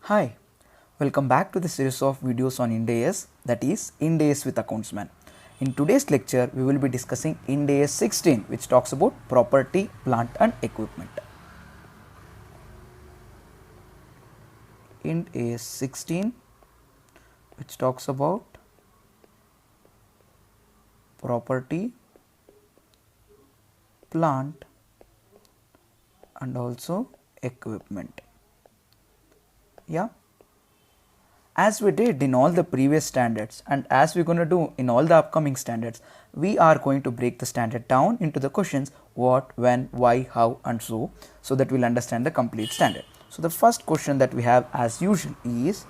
Hi, welcome back to the series of videos on Ind AS, that is Ind AS with Accountsman. In today's lecture, we will be discussing Ind AS 16, which talks about property, plant and equipment. Ind AS 16, which talks about property, plant and also equipment. Yeah, as we did in all the previous standards and as we're going to do in all the upcoming standards, we are going to break the standard down into the questions what, when, why, how and so that we'll understand the complete standard. So the first question that we have as usual is,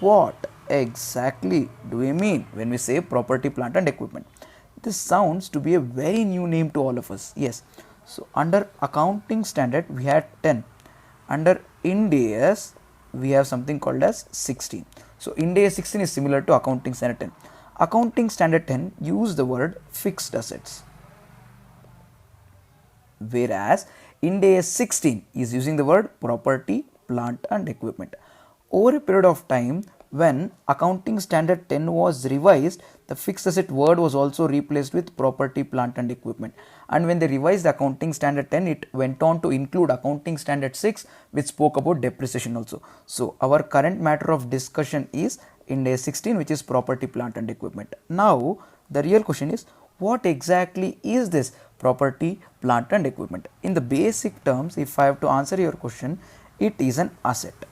what exactly do we mean when we say property, plant and equipment? This sounds to be a very new name to all of us. Yes, so under accounting standard we had 10. Under Ind AS we have something called as 16. So Ind AS 16 is similar to accounting standard 10. Accounting standard 10 use the word fixed assets, whereas Ind AS 16 is using the word property, plant and equipment. Over a period of time, when accounting standard 10 was revised, the fixed asset word was also replaced with property, plant and equipment. And when they revised accounting standard 10, it went on to include accounting standard 6, which spoke about depreciation also. So our current matter of discussion is Ind AS 16, which is property, plant and equipment. Now the real question is, what exactly is this property, plant and equipment? In the basic terms, if I have to answer your question, it is an asset.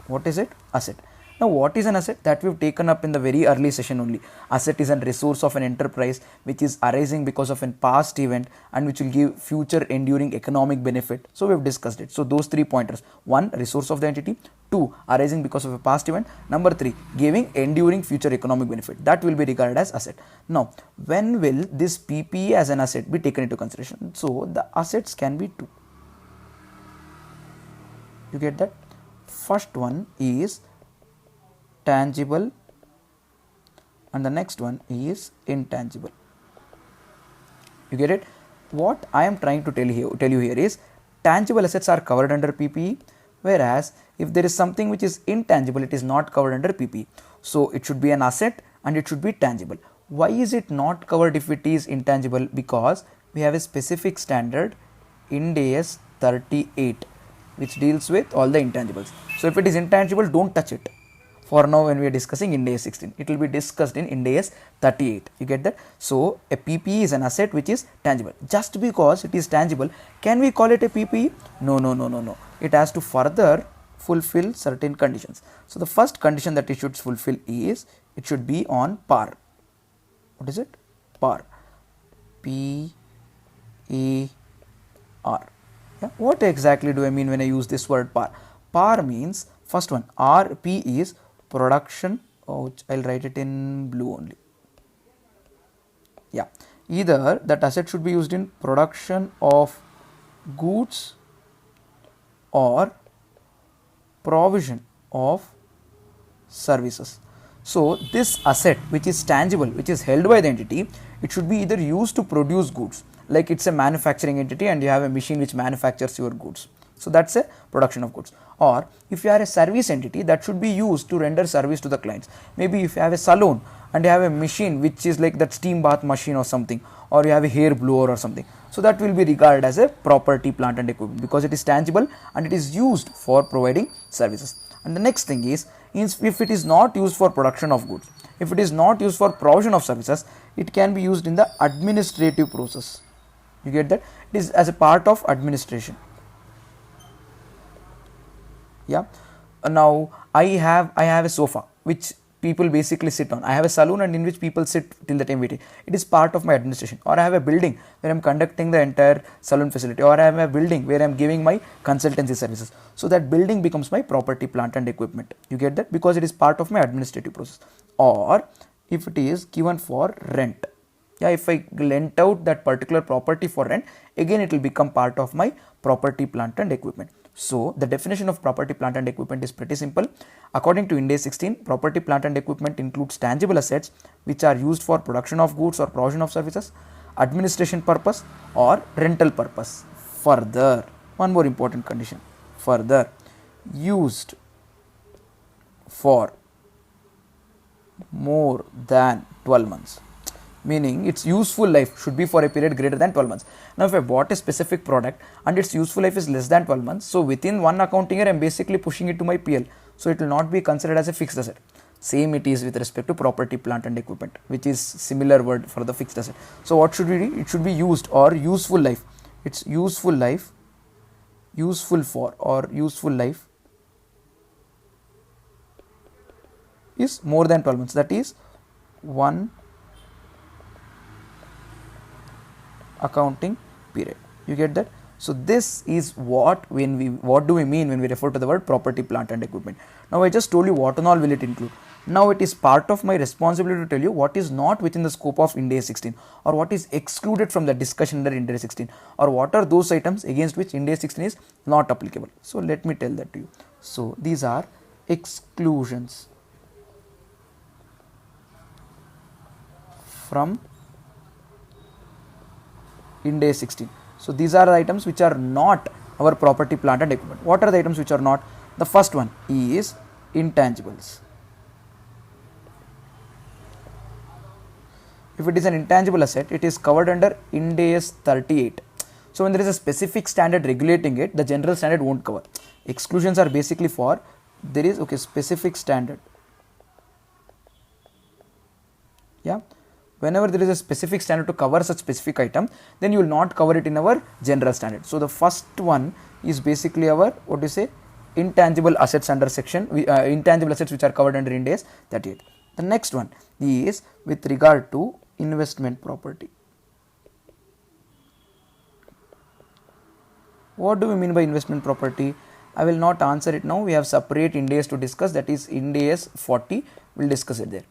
What is it? Asset. Now what is an asset? That we've taken up in the very early session only. Asset is a resource of an enterprise which is arising because of a past event and which will give future enduring economic benefit. So we've discussed it. So those 3 pointers: 1, resource of the entity; 2, arising because of a past event; number 3, giving enduring future economic benefit. That will be regarded as asset. Now when will this PPE as an asset be taken into consideration? So the assets can be 2. You get that? First one is tangible and the next one is intangible. You get it? What I am trying to tell you here is, tangible assets are covered under PPE, whereas if there is something which is intangible, it is not covered under PPE. So it should be an asset and it should be tangible. Why is it not covered if it is intangible? Because we have a specific standard, Ind AS 38, which deals with all the intangibles. So if it is intangible, don't touch it. For now, when we are discussing Ind AS 16, it will be discussed in Ind AS 38. You get that? So a PPE is an asset which is tangible. Just because it is tangible, can we call it a PPE? No. It has to further fulfill certain conditions. So the first condition that it should fulfill is, it should be on par. What is it? Par. P-A-R. Yeah. What exactly do I mean when I use this word par? Par means, first one, RP is production. I'll write it in blue only. Yeah, either that asset should be used in production of goods or provision of services. So this asset which is tangible, which is held by the entity, it should be either used to produce goods, like it's a manufacturing entity and you have a machine which manufactures your goods. So that's a production of goods. Or if you are a service entity, that should be used to render service to the clients. Maybe if you have a salon and you have a machine which is like that steam bath machine or something, or you have a hair blower or something, so that will be regarded as a property, plant and equipment, because it is tangible and it is used for providing services. And the next thing is, if it is not used for production of goods, if it is not used for provision of services, it can be used in the administrative process. You get that? It is as a part of administration. Yeah. Now I have a sofa which people basically sit on. I have a saloon and in which people sit till the time waiting. It is part of my administration. Or I have a building where I am conducting the entire saloon facility, or I have a building where I am giving my consultancy services. So that building becomes my property, plant and equipment. You get that? Because it is part of my administrative process. Or if it is given for rent. Yeah, if I lent out that particular property for rent, again it will become part of my property, plant and equipment. So the definition of property, plant and equipment is pretty simple. According to Ind AS 16, property, plant and equipment includes tangible assets which are used for production of goods or provision of services, administration purpose or rental purpose. Further, one more important condition. Further, used for more than 12 months, meaning its useful life should be for a period greater than 12 months. Now if I bought a specific product and its useful life is less than 12 months, so within one accounting year I am basically pushing it to my PL, so it will not be considered as a fixed asset. Same it is with respect to property, plant and equipment, which is similar word for the fixed asset. So what should we do? It should be used or useful life. Its useful life, useful for or useful life is more than 12 months, that is one accounting period. You get that? So this is what do we mean when we refer to the word property, plant and equipment. Now I just told you what and all will it include. Now it is part of my responsibility to tell you what is not within the scope of Ind AS 16 or what is excluded from the discussion under Ind AS 16 or what are those items against which Ind AS 16 is not applicable. So let me tell that to you. So these are exclusions from Ind AS 16. So these are the items which are not our property, plant and equipment. What are the items which are not? The first one is intangibles. If it is an intangible asset, it is covered under Ind AS 38. So when there is a specific standard regulating it, the general standard won't cover. Exclusions are basically for there is specific standard. Yeah. Whenever there is a specific standard to cover such specific item, then you will not cover it in our general standard. So the first one is basically our intangible assets under section, intangible assets which are covered under Ind AS 38. The next one is with regard to investment property. What do we mean by investment property? I will not answer it now. We have separate Ind AS to discuss, that is Ind AS 40. We will discuss it there.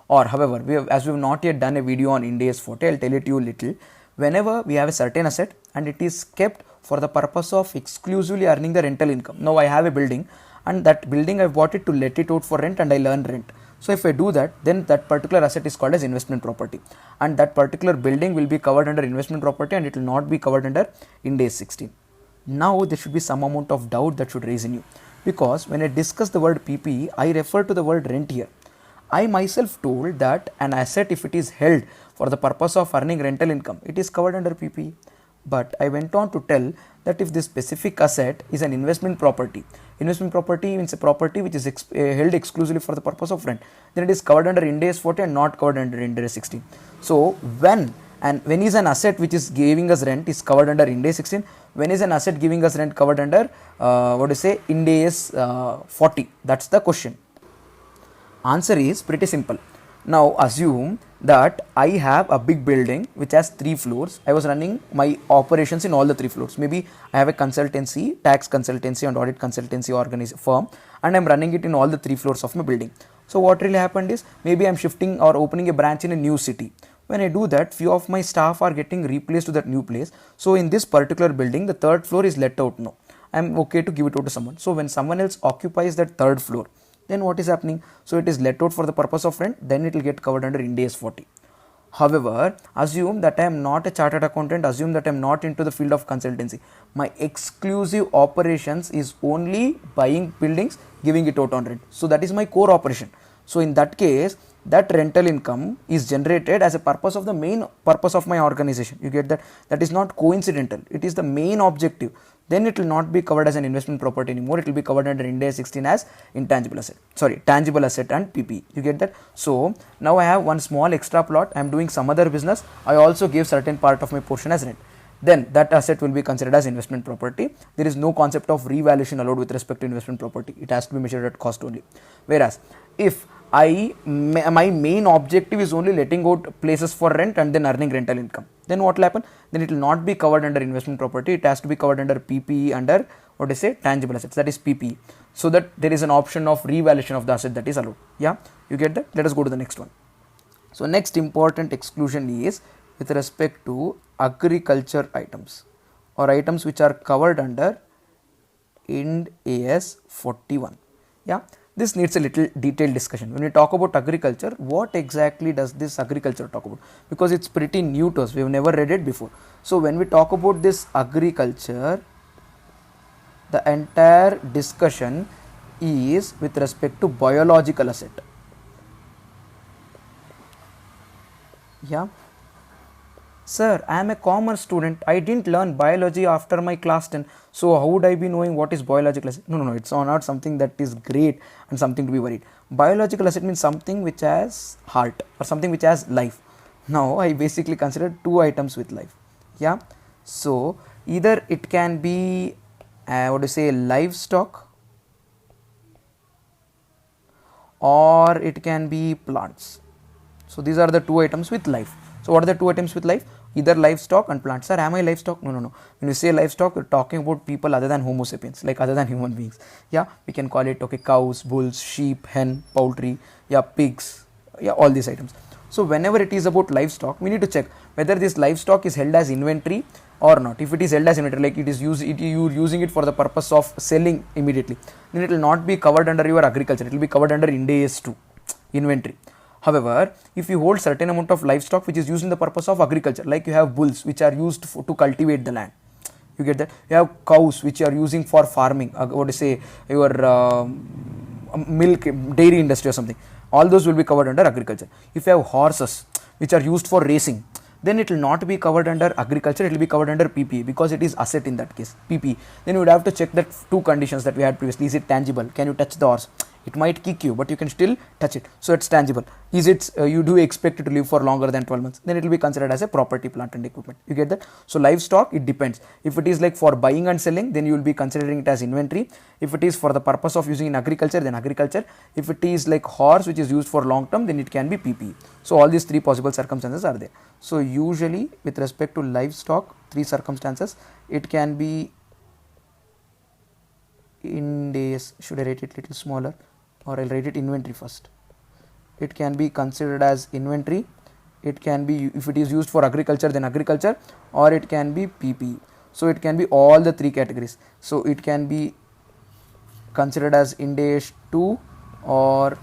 Or however, as we have not yet done a video on Ind AS 40, I will tell it to you little. Whenever we have a certain asset and it is kept for the purpose of exclusively earning the rental income. Now I have a building and that building I bought it to let it out for rent and I earn rent. So if I do that, then that particular asset is called as investment property and that particular building will be covered under investment property and it will not be covered under Ind AS 16. Now there should be some amount of doubt that should raise in you, because when I discuss the word PPE, I refer to the word rent here. I myself told that an asset, if it is held for the purpose of earning rental income, it is covered under PPE. But I went on to tell that if this specific asset is an investment property means a property which is held exclusively for the purpose of rent, then it is covered under Ind AS 40 and not covered under Ind AS 16. So when is an asset which is giving us rent is covered under Ind AS 16, when is an asset giving us rent covered under Ind AS 40? That's the question. Answer is pretty simple. Now assume that I have a big building which has 3 floors. I was running my operations in all the 3 floors. Maybe I have a consultancy, tax consultancy and audit consultancy firm, and I am running it in all the 3 floors of my building. So what really happened is, maybe I am shifting or opening a branch in a new city. When I do that, few of my staff are getting replaced to that new place. So in this particular building, the 3rd floor is let out now. I am okay to give it out to someone. So when someone else occupies that 3rd floor, then what is happening? So it is let out for the purpose of rent, then it will get covered under Ind AS 40. However, assume that I am not a chartered accountant, assume that I am not into the field of consultancy. My exclusive operations is only buying buildings, giving it out on rent. So that is my core operation. So in that case, that rental income is generated as a purpose of the main purpose of my organization. You get that? That is not coincidental. It is the main objective. Then it will not be covered as an investment property anymore. It will be covered under Ind AS 16 as tangible asset and PPE. You get that? So now I have one small extra plot. I am doing some other business. I also give certain part of my portion as rent. Then that asset will be considered as investment property. There is no concept of revaluation allowed with respect to investment property. It has to be measured at cost only. Whereas if my main objective is only letting out places for rent and then earning rental income, then what will happen? Then it will not be covered under investment property. It has to be covered under PPE, under tangible assets, that is PPE, so that there is an option of revaluation of the asset that is allowed. Yeah, you get that? Let us go to the next one. So next important exclusion is with respect to agriculture items or items which are covered under Ind AS 41. Yeah. This needs a little detailed discussion. When we talk about agriculture, what exactly does this agriculture talk about? Because it's pretty new to us. We have never read it before. So when we talk about this agriculture, the entire discussion is with respect to biological asset. Yeah. Sir, I am a commerce student. I didn't learn biology after my class 10. So how would I be knowing what is biological asset? No, it's not something that is great and something to be worried. Biological asset means something which has heart or something which has life. Now I basically consider two items with life. Yeah. So either it can be what do you say, livestock, or it can be plants. So these are the two items with life. So what are the two items with life? Either livestock and plants. Sir, am I livestock? No. When we say livestock, we're talking about people other than Homo sapiens, like other than human beings. Yeah, we can call it, okay, cows, bulls, sheep, hen, poultry, yeah, pigs, yeah, all these items. So whenever it is about livestock, we need to check whether this livestock is held as inventory or not. If it is held as inventory, like it is you're using it for the purpose of selling immediately, then it will not be covered under your agriculture. It will be covered under Ind AS 2, inventory. However, if you hold certain amount of livestock which is used in the purpose of agriculture, like you have bulls which are used to cultivate the land, you get that. You have cows which you are using for farming, what to say, your milk dairy industry or something. All those will be covered under agriculture. If you have horses which are used for racing, then it will not be covered under agriculture, it will be covered under PPE because it is asset in that case, PPE. Then you would have to check that two conditions that we had previously. Is it tangible? Can you touch the horse? It might kick you, but you can still touch it. So it's tangible. Is it you do expect it to live for longer than 12 months? Then it will be considered as a property, plant and equipment. You get that? So livestock, it depends. If it is like for buying and selling, then you will be considering it as inventory. If it is for the purpose of using in agriculture, then agriculture. If it is like horse which is used for long term, then it can be PPE. So all these three possible circumstances are there. So usually with respect to livestock, three circumstances, it can be Ind AS. Should I write it little smaller, or I'll write it inventory first. It can be considered as inventory. It can be, if it is used for agriculture, then agriculture, or it can be PPE. So it can be all the three categories. So it can be considered as Ind AS 2 or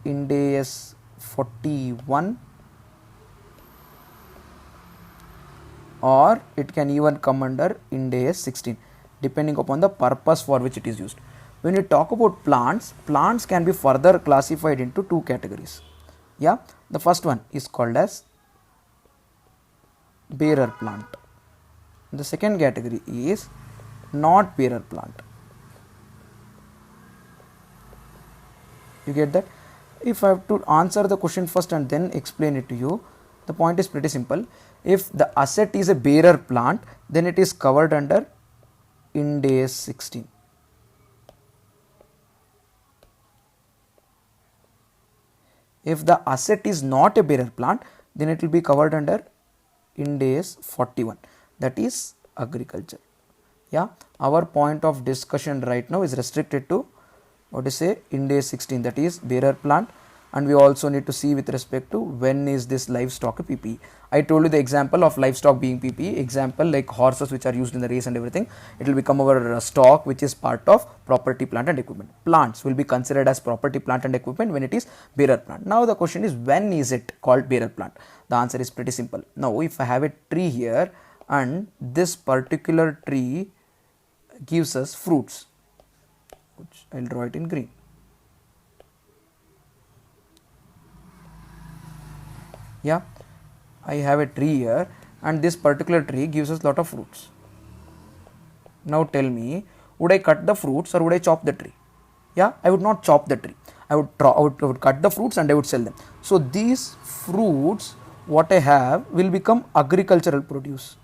Ind AS 41, or it can even come under Ind AS 16, depending upon the purpose for which it is used. When you talk about plants, plants can be further classified into two categories. Yeah, the first one is called as bearer plant. The second category is not bearer plant. You get that? If I have to answer the question first and then explain it to you, the point is pretty simple. If the asset is a bearer plant, then it is covered under Ind AS 16. If the asset is not a bearer plant, then it will be covered under Ind AS 41, that is agriculture. Yeah, our point of discussion right now is restricted to what to say, Ind AS 16, that is bearer plant, and we also need to see with respect to when is this livestock a PPE. I told you the example of livestock being PPE, example like horses which are used in the race and everything, it will become our stock which is part of property, plant and equipment. Plants will be considered as property, plant and equipment when it is bearer plant. Now the question is, when is it called bearer plant? The answer is pretty simple. Now if I have a tree here and this particular tree gives us fruits, which I will draw it in green. Yeah, I have a tree here and this particular tree gives us lot of fruits. Now tell me, would I cut the fruits or would I chop the tree? Yeah, I would not chop the tree. I would cut the fruits and I would sell them. So these fruits what I have will become agricultural produce.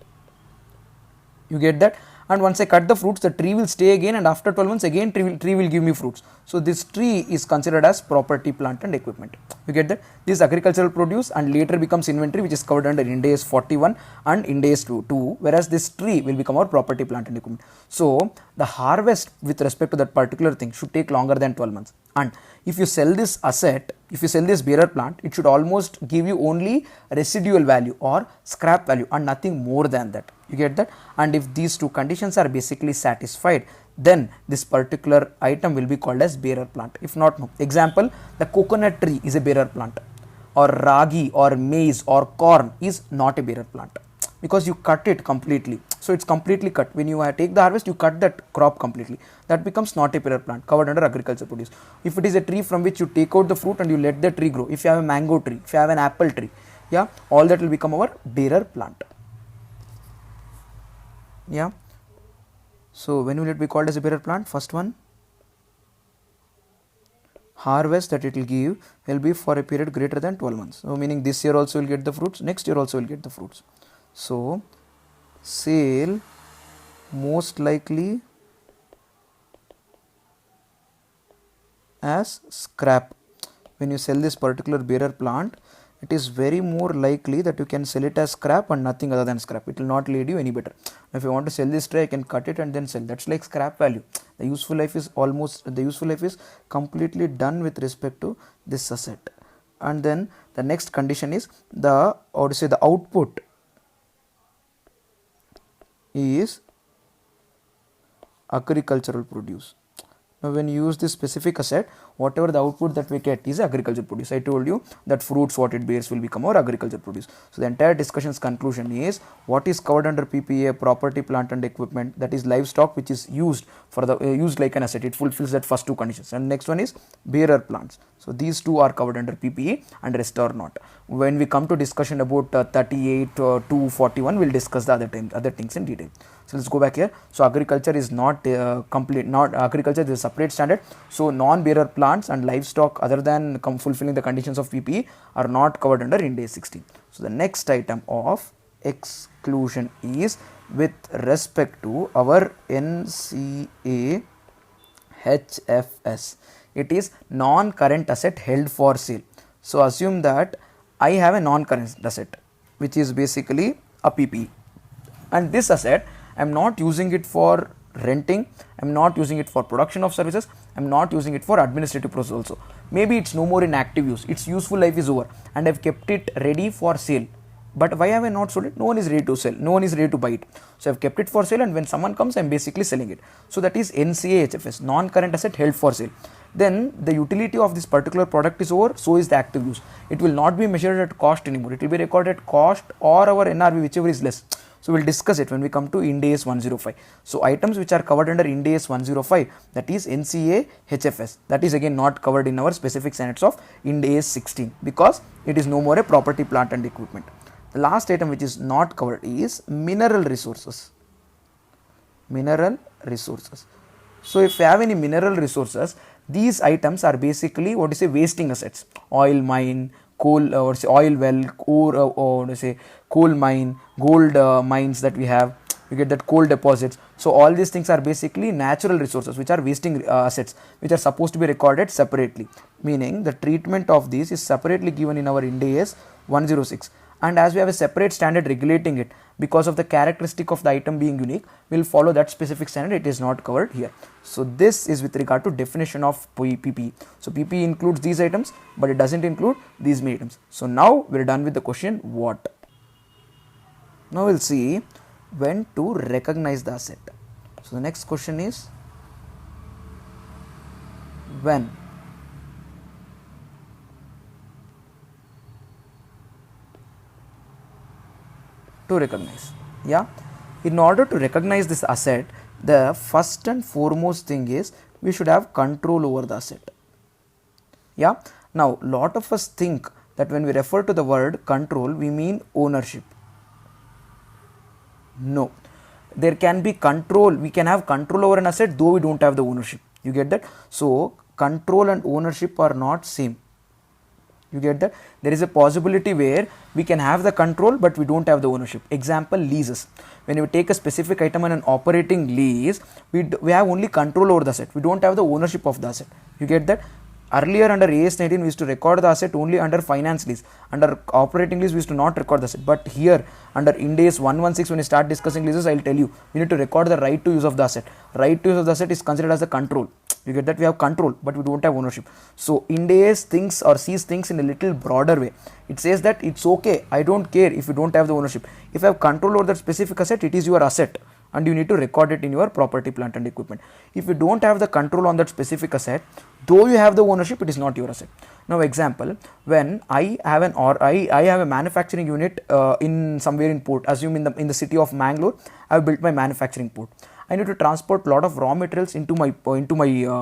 You get that? And once I cut the fruits, the tree will stay again, and after 12 months again tree will give me fruits. So this tree is considered as property, plant and equipment. You get that? This agricultural produce and later becomes inventory, which is covered under Ind AS 41 and Ind AS 2, whereas this tree will become our property, plant and equipment. So the harvest with respect to that particular thing should take longer than 12 months. And if you sell this asset, if you sell this bearer plant, it should almost give you only residual value or scrap value and nothing more than that. You get that? And if these two conditions are basically satisfied, then this particular item will be called as bearer plant. If not, no. Example, the coconut tree is a bearer plant, or ragi or maize or corn is not a bearer plant because you cut it completely. So it's completely cut. When you take the harvest, you cut that crop completely. That becomes not a pillar plant, covered under agriculture produce. If it is a tree from which you take out the fruit and you let the tree grow, if you have a mango tree, if you have an apple tree, yeah, all that will become our bearer plant. Yeah. So when will it be called as a bearer plant? First one, harvest that it will give will be for a period greater than 12 months. So meaning this year also will get the fruits, next year also will get the fruits. So sale most likely as scrap. When you sell this particular bearer plant, it is very more likely that you can sell it as scrap and nothing other than scrap. It will not lead you any better. If you want to sell this tray, I can cut it and then sell. That's like scrap value. The useful life is completely done with respect to this asset. And then the next condition is the output is agricultural produce. Now when you use this specific asset, whatever the output that we get is agricultural produce. I told you that fruits what it bears will become our agricultural produce. So the entire discussion's conclusion is what is covered under PPA: property, plant and equipment, that is livestock which is used for the used like an asset. It fulfills that first two conditions. And next one is bearer plants. So these two are covered under PPA and rest are not. When we come to discussion about 38 to 41, we'll discuss the other things in detail. So let's go back here. So agriculture is not agriculture is a separate standard. So non-bearer plants and livestock other than fulfilling the conditions of PPE are not covered under Ind AS 16. So the next item of exclusion is with respect to our NCA HFS. It is non-current asset held for sale. So assume that I have a non-current asset which is basically a PPE, and this asset I am not using it for renting, I am not using it for production of services, I am not using it for administrative process also. Maybe it's no more in active use, its useful life is over and I have kept it ready for sale. But why have I not sold it? No one is ready to sell, no one is ready to buy it. So I have kept it for sale, and when someone comes I am basically selling it. So that is NCA HFS, non-current asset held for sale. Then the utility of this particular product is over, so is the active use. It will not be measured at cost anymore, it will be recorded at cost or our NRV, whichever is less. So we will discuss it when we come to Ind AS 105. So items which are covered under Ind AS 105, that is NCA HFS, that is again not covered in our specific standards of Ind AS 16 because it is no more a property, plant and equipment. The last item which is not covered is mineral resources. Mineral resources. So if you have any mineral resources, these items are basically wasting assets. Oil mine, coal oil well, coal mine, gold mines that we have, you get that coal deposits. So all these things are basically natural resources which are wasting assets, which are supposed to be recorded separately, meaning the treatment of these is separately given in our Ind AS 106. And as we have a separate standard regulating it, because of the characteristic of the item being unique, we will follow that specific standard. It is not covered here. So this is with regard to definition of PPE. So PPE includes these items, but it doesn't include these many items. So now we are done with the question what. Now we will see when to recognize the asset. So the next question is when. To recognize. Yeah, in order to recognize this asset, the first and foremost thing is we should have control over the asset. Yeah, now lot of us think that when we refer to the word control we mean ownership. No, there can be control, we can have control over an asset though we don't have the ownership. You get that? So control and ownership are not same. You get that? There is a possibility where we can have the control but we don't have the ownership. Example, leases. When you take a specific item on an operating lease, we have only control over the asset. We don't have the ownership of the asset. You get that? Earlier under AS 19 we used to record the asset only under finance lease. Under operating lease we used to not record the asset. But here under Ind AS 116 when you start discussing leases, I will tell you, we need to record the right to use of the asset. Right to use of the asset is considered as the control. You get that? We have control but we don't have ownership. So Ind AS thinks or sees things in a little broader way. It says that it's okay, I don't care if you don't have the ownership. If I have control over that specific asset, it is your asset. and you need to record it in your property, plant and equipment. If you don't have the control on that specific asset, though you have the ownership, it is not your asset. Now example, when I have I have a manufacturing unit in somewhere in port, assume in the city of Mangalore, I have built my manufacturing port. I need to transport lot of raw materials into my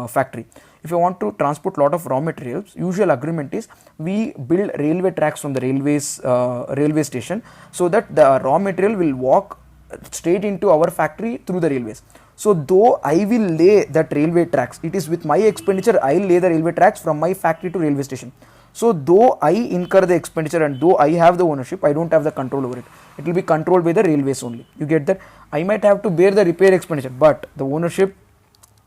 factory. If I want to transport lot of raw materials, usual agreement is we build railway tracks from the railway station, so that the raw material will walk straight into our factory through the railways. So though I will lay that railway tracks, it is with my expenditure I will lay the railway tracks from my factory to railway station. So though I incur the expenditure and though I have the ownership, I don't have the control over it. It will be controlled by the railways only. You get that? I might have to bear the repair expenditure, but the ownership,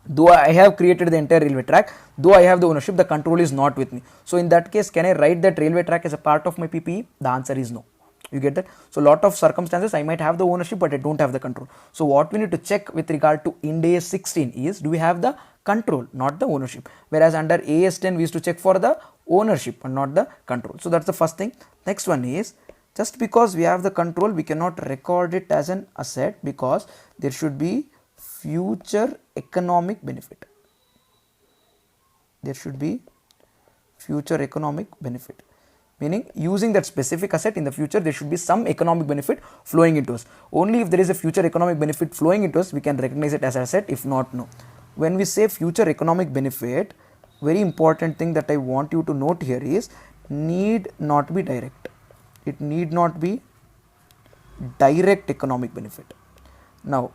though I have created the entire railway track, though I have the ownership, the control is not with me. So in that case, can I write that railway track as a part of my PPE? The answer is no. You get that? So lot of circumstances I might have the ownership, but I don't have the control. So what we need to check with regard to Ind AS 16 is, do we have the control, not the ownership? Whereas under AS 10 we used to check for the ownership and not the control. So that's the first thing. Next one is, just because we have the control, we cannot record it as an asset, because there should be future economic benefit. There should be future economic benefit. Meaning, using that specific asset in the future, there should be some economic benefit flowing into us. Only if there is a future economic benefit flowing into us, we can recognize it as an asset. If not, no. When we say future economic benefit, very important thing that I want you to note here is, need not be direct. It need not be direct economic benefit. Now,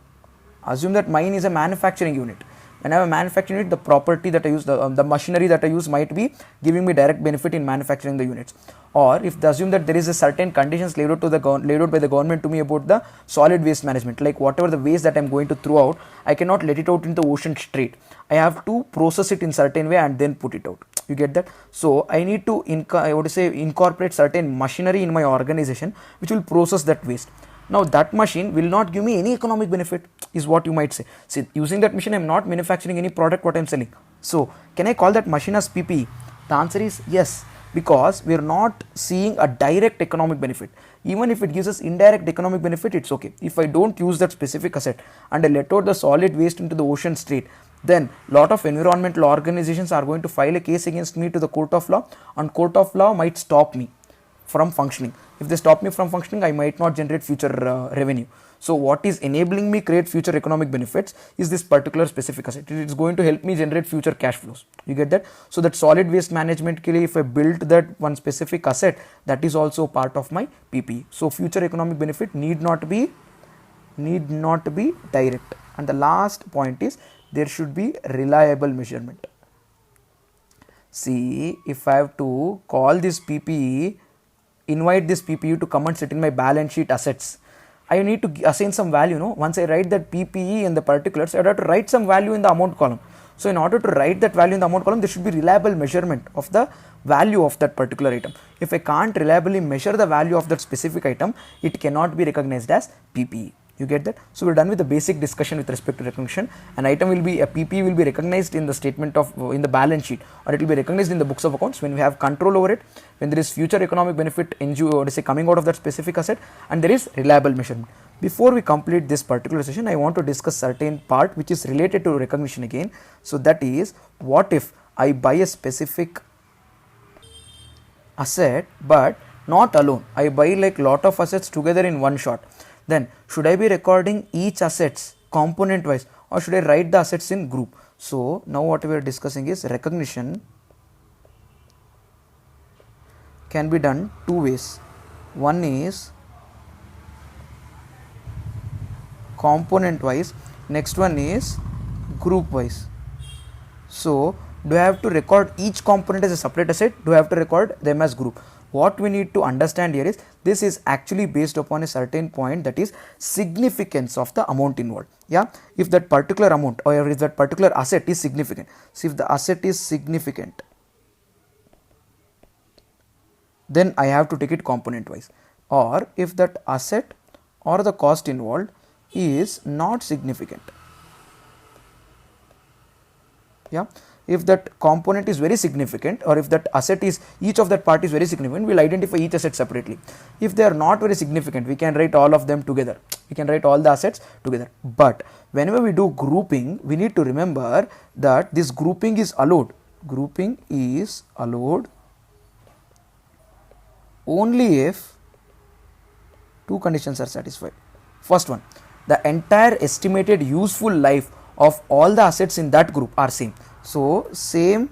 assume that mine is a manufacturing unit. When I have a manufacturing unit, the property that I use, the machinery that I use might be giving me direct benefit in manufacturing the units. Or if they assume that there is a certain conditions laid out by the government to me about the solid waste management, like whatever the waste that I am going to throw out, I cannot let it out into the ocean straight. I have to process it in certain way and then put it out. You get that? So I need to incorporate certain machinery in my organization which will process that waste. Now that machine will not give me any economic benefit, is what you might say. See, using that machine I am not manufacturing any product what I am selling. So can I call that machine as PPE? The answer is yes, because we are not seeing a direct economic benefit. Even if it gives us indirect economic benefit, it's okay. If I don't use that specific asset and I let out the solid waste into the ocean straight, then lot of environmental organizations are going to file a case against me to the court of law, and court of law might stop me from functioning. If they stop me from functioning, I might not generate future revenue. So what is enabling me create future economic benefits is this particular specific asset. It is going to help me generate future cash flows. You get that? So that solid waste management, if I built that one specific asset, that is also part of my PPE. So future economic benefit need not be direct. And the last point is, there should be reliable measurement. See, if I have to call this PPE, invite this PPE to come and sit in my balance sheet assets, I need to assign some value. Once I write that PPE in the particulars, I have to write some value in the amount column. So in order to write that value in the amount column, there should be reliable measurement of the value of that particular item. If I can't reliably measure the value of that specific item, it cannot be recognized as PPE. You get that? So we're done with the basic discussion with respect to recognition. An item will be, a PPE will be recognized in the statement of, in the balance sheet, or it will be recognized in the books of accounts when we have control over it, when there is future economic benefit coming out of that specific asset, and there is reliable measurement. Before we complete this particular session, I want to discuss certain part which is related to recognition again. So that is, what if I buy a specific asset but not alone? I buy like lot of assets together in one shot. Then should I be recording each assets component wise, or should I write the assets in group? So now what we are discussing is, recognition can be done two ways. One is component wise, next one is group wise. So do I have to record each component as a separate asset? Do I have to record them as group? What we need to understand here is, this is actually based upon a certain point, that is significance of the amount involved. Yeah, if that particular amount or if that particular asset is significant, so if the asset is significant, then I have to take it component wise. Or if that asset or the cost involved is not significant, yeah, if that component is very significant, or if that asset is, each of that part is very significant, we will identify each asset separately. If they are not very significant, we can write all of them together. We can write all the assets together. But whenever we do grouping, we need to remember that this grouping is allowed. Grouping is allowed only if two conditions are satisfied. First one, the entire estimated useful life of all the assets in that group are same. So same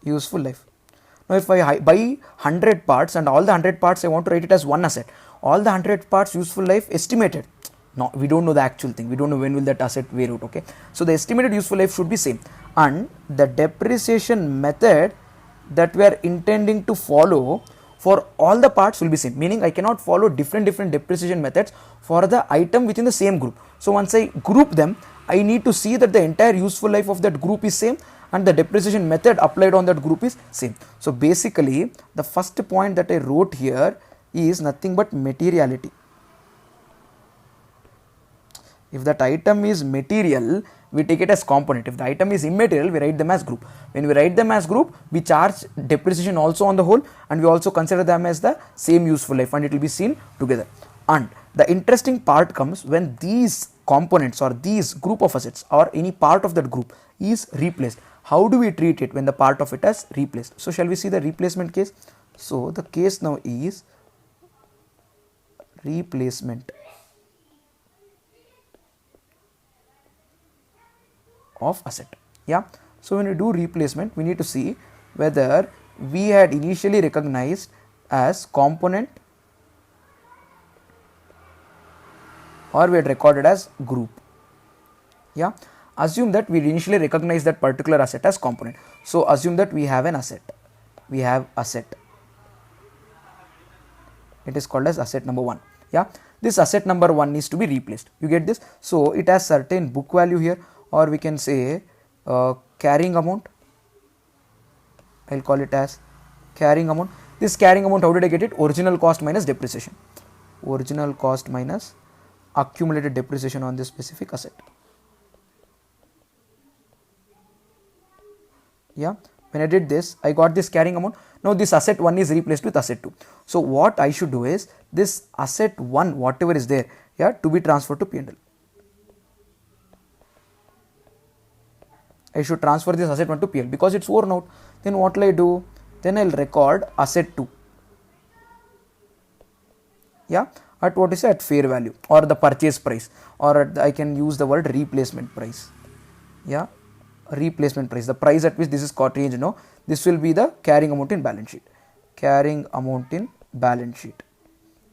useful life. Now if I buy 100 parts and all the 100 parts I want to write it as one asset, all the 100 parts useful life estimated. No, we don't know the actual thing, we don't know when will that asset wear out, okay. So the estimated useful life should be same, and the depreciation method that we are intending to follow for all the parts will be same, meaning I cannot follow different depreciation methods for the item within the same group. So once I group them, I need to see that the entire useful life of that group is same and the depreciation method applied on that group is same. So basically the first point that I wrote here is nothing but materiality. If that item is material, we take it as component. If the item is immaterial, we write them as group. When we write them as group, we charge depreciation also on the whole, and we also consider them as the same useful life, and it will be seen together. And the interesting part comes when these components or these group of assets or any part of that group is replaced. How do we treat it when the part of it is replaced? So shall we see the replacement case? So the case now is replacement of asset. Yeah, so when we do replacement, we need to see whether we had initially recognized as component or we had recorded as group. Yeah, assume that we initially recognize that particular asset as component. So assume that we have an asset, we have asset, it is called as asset number 1. Yeah, this asset number 1 needs to be replaced. You get this? So it has certain book value here, or we can say carrying amount. I'll call it as carrying amount. This carrying amount, how did I get it? Original cost minus depreciation. Original cost minus accumulated depreciation on this specific asset. Yeah, when I did this, I got this carrying amount. Now this asset 1 is replaced with asset 2. So what I should do is this asset 1, whatever is there, yeah, to be transferred to P&L. I should transfer this asset 1 to PL because it's worn out. Then what will I do? Then I'll record asset 2. Yeah, at what is at fair value or the purchase price, or at I can use the word replacement price. Yeah, replacement price, the price at which this is changed. No, this will be the carrying amount in balance sheet. Carrying amount in balance sheet.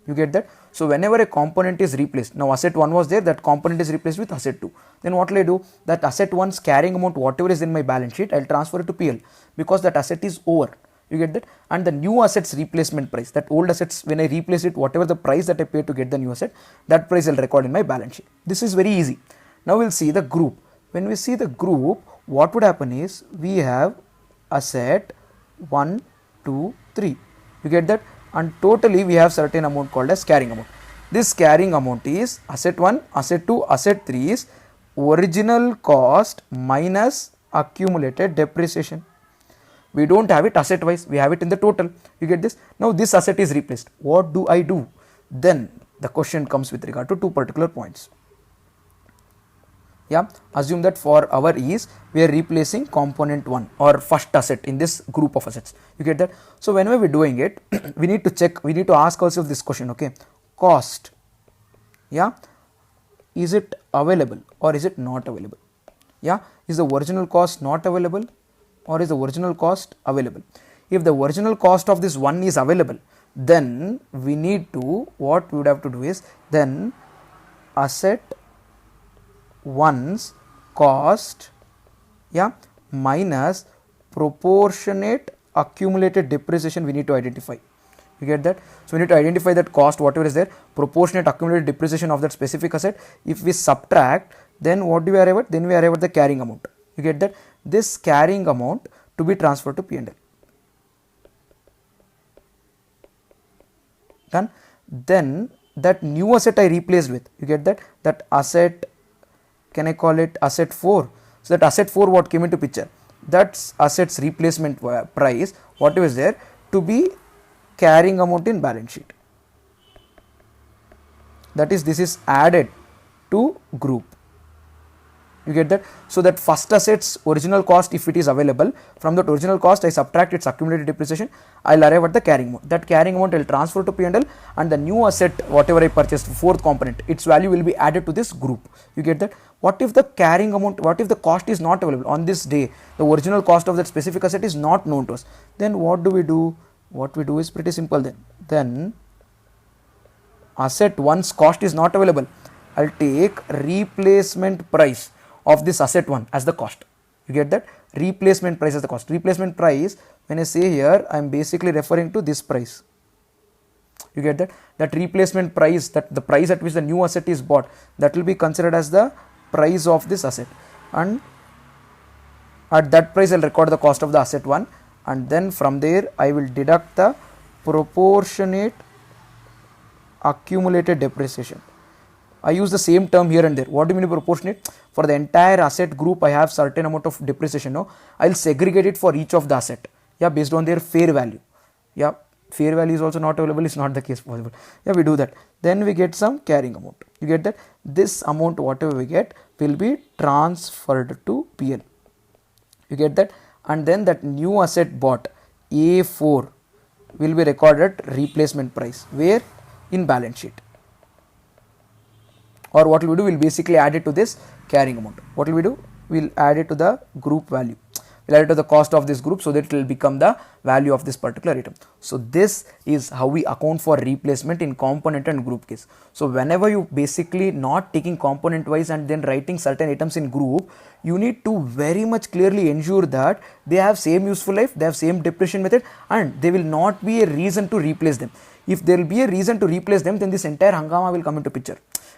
You get that? So whenever a component is replaced, now asset 1 was there, that component is replaced with asset 2. Then what will I do? That asset 1's carrying amount, whatever is in my balance sheet, I'll transfer it to PL because that asset is over. You get that? And the new assets replacement price, that old assets, when I replace it, whatever the price that I paid to get the new asset, that price I'll record in my balance sheet. This is very easy. Now we'll see the group. When we see the group, what would happen is we have asset 1, 2, 3. You get that? And totally we have certain amount called as carrying amount. This carrying amount is asset 1, asset 2, asset 3 is original cost minus accumulated depreciation. We don't have it asset wise, we have it in the total. You get this? Now this asset is replaced. What do I do? Then the question comes with regard to two particular points. Yeah, assume that for our ease we are replacing component 1 or first asset in this group of assets. You get that? So whenever we're doing it, we need to check, we need to ask ourselves this question, okay? Cost, yeah, is it available or is it not available? Yeah, is the original cost not available or is the original cost available? If the original cost of this one is available, then we need to, what we would have to do is then asset 1's cost, yeah, minus proportionate accumulated depreciation we need to identify. You get that? So we need to identify that cost, whatever is there, proportionate accumulated depreciation of that specific asset. If we subtract, then what do we arrive at? Then we arrive at the carrying amount. You get that? This carrying amount to be transferred to P&L. Done. Then that new asset I replaced with, you get that? That asset, can I call it asset 4? So that asset 4 what came into picture? That's assets replacement price, whatever is there, to be carrying amount in balance sheet. that is, this is added to group. You get that? So that first asset's original cost, if it is available, from that original cost I subtract its accumulated depreciation, I'll arrive at the carrying amount. That carrying amount I'll transfer to P&L, and the new asset, whatever I purchased, fourth component, its value will be added to this group. You get that? What if the carrying amount, what if the cost is not available on this day, the original cost of that specific asset is not known to us? Then what do we do? What we do is pretty simple then asset 1's cost is not available, I'll take replacement price of this asset 1 as the cost. You get that? Replacement price as the cost. Replacement price, when I say here, I am basically referring to this price. You get that? That replacement price, that the price at which the new asset is bought, that will be considered as the price of this asset, and at that price I'll record the cost of the asset 1, and then from there I will deduct the proportionate accumulated depreciation. I use the same term here and there. What do you mean by proportionate? For the entire asset group, I have certain amount of depreciation. No, I'll segregate it for each of the asset. Yeah, based on their fair value. Yeah, fair value is also not available. It's not the case possible. Yeah, we do that. Then we get some carrying amount. You get that? This amount, whatever we get, will be transferred to PL. You get that? And then that new asset bought, A4, will be recorded at replacement price. Where? In balance sheet. Or what will we do? We'll basically add it to this carrying amount. What will we do? We'll add it to the group value. We'll add it to the cost of this group, so that it will become the value of this particular item. So this is how we account for replacement in component and group case. So whenever you basically not taking component wise and then writing certain items in group, you need to very much clearly ensure that they have same useful life, they have same depreciation method, and there will not be a reason to replace them. If there will be a reason to replace them, then this entire hangama will come into picture.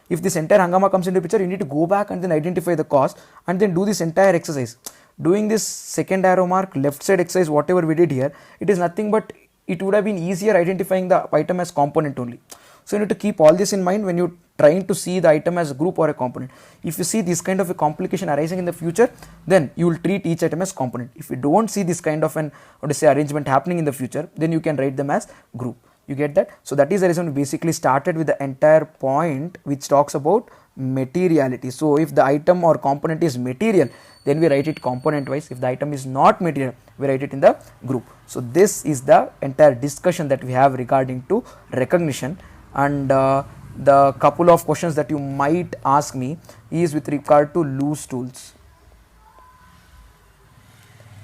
If this entire hangama comes into picture, you need to go back and then identify the cost and then do this entire exercise. Doing this second arrow mark, left side exercise, whatever we did here, it is nothing but it would have been easier identifying the item as component only. So you need to keep all this in mind when you're trying to see the item as a group or a component. If you see this kind of a complication arising in the future, then you will treat each item as component. If you don't see this kind of an, what to say, arrangement happening in the future, then you can write them as group. You get that? So that is the reason we basically started with the entire point which talks about materiality. So if the item or component is material, then we write it component wise. If the item is not material, we write it in the group. So this is the entire discussion that we have regarding to recognition, and the couple of questions that you might ask me is with regard to loose tools,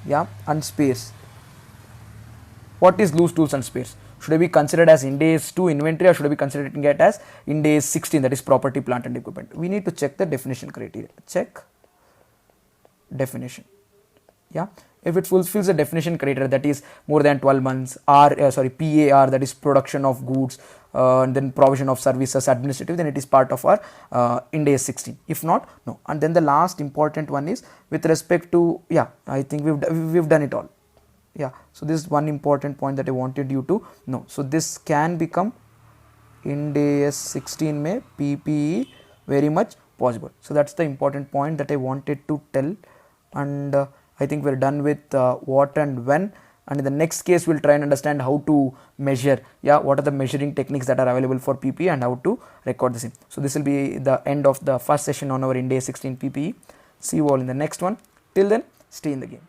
yeah, and spares. What is loose tools and spares? Should I be considered as Ind AS 2 inventory, or should I be considering it as Ind AS 16, that is property, plant and equipment? We need to check the definition criteria. Check definition. Yeah, if it fulfills the definition criteria, that is more than 12 months, PAR, that is production of goods, and then provision of services, administrative, then it is part of our Ind AS 16. If not, no. And then the last important one is with respect to, yeah, I think we've done it all. Yeah, so this is one important point that I wanted you to know. So this can become Ind AS 16 mein PPE very much possible. So that's the important point that I wanted to tell, and I think we're done with what and when, and in the next case we'll try and understand how to measure, yeah, what are the measuring techniques that are available for PPE and how to record the same. So this will be the end of the first session on our Ind AS 16 PPE. See you all in the next one. Till then, stay in the game.